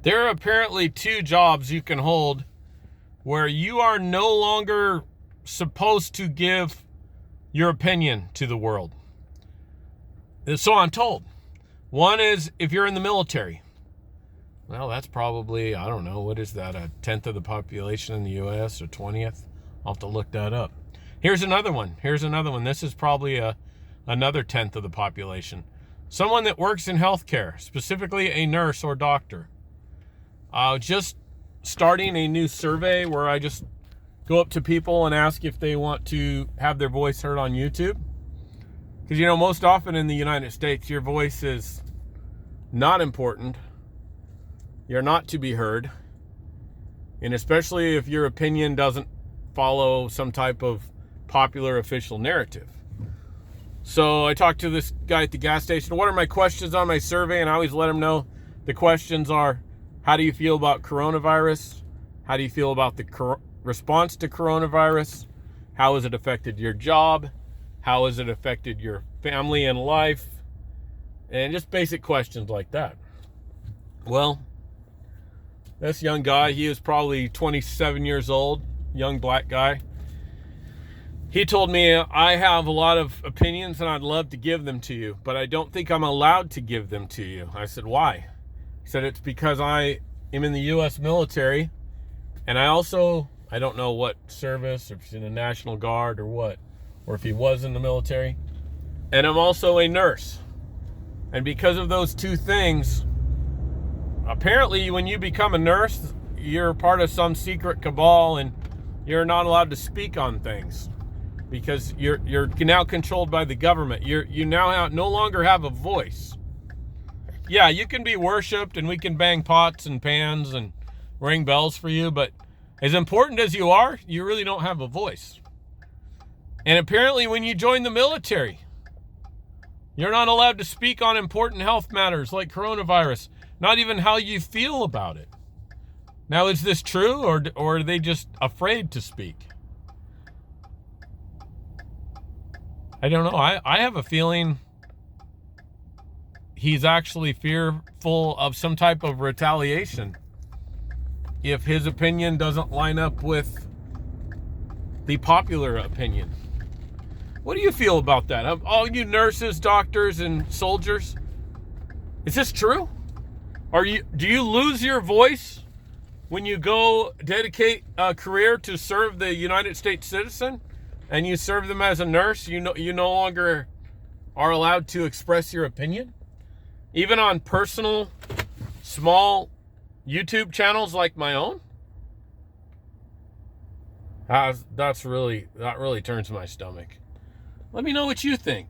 There are apparently two jobs you can hold where you are no longer supposed to give your opinion to the world. So I'm told. One is if you're in the military. Well, that's probably, I don't know, what is that, a 10th of the population in the U.S. or 20th? I'll have to look that up. Here's another one. This is probably another 10th of the population. Someone that works in healthcare, specifically a nurse or doctor. Just starting a new survey where I just go up to people and ask if they want to have their voice heard on YouTube. Because, most often in the United States, your voice is not important. You're not to be heard. And especially if your opinion doesn't follow some type of popular official narrative. So I talked to this guy at the gas station. What are my questions on my survey? And I always let him know the questions are, how do you feel about coronavirus? How do you feel about the response to coronavirus? How has it affected your job? How has it affected your family and life? And just basic questions like that. Well, this young guy, he was probably 27 years old, young black guy. He told me, I have a lot of opinions and I'd love to give them to you, but I don't think I'm allowed to give them to you. I said, why? He said, it's because I am in the U.S. military, and I don't know what service, or if he's in the National Guard or what, or if he was in the military, and I'm also a nurse. And because of those two things, apparently when you become a nurse, you're part of some secret cabal and you're not allowed to speak on things because you're now controlled by the government. You now no longer have a voice. Yeah, you can be worshipped and we can bang pots and pans and ring bells for you, but as important as you are, you really don't have a voice. And apparently when you join the military, you're not allowed to speak on important health matters like coronavirus, not even how you feel about it. Now, is this true or are they just afraid to speak? I don't know. I have a feeling he's actually fearful of some type of retaliation if his opinion doesn't line up with the popular opinion. What do you feel about that? All you nurses, doctors, and soldiers, is this true? Do you lose your voice when you go dedicate a career to serve the United States citizen and you serve them as a nurse? You no longer are allowed to express your opinion? Even on personal, small YouTube channels like my own? That really turns my stomach. Let me know what you think.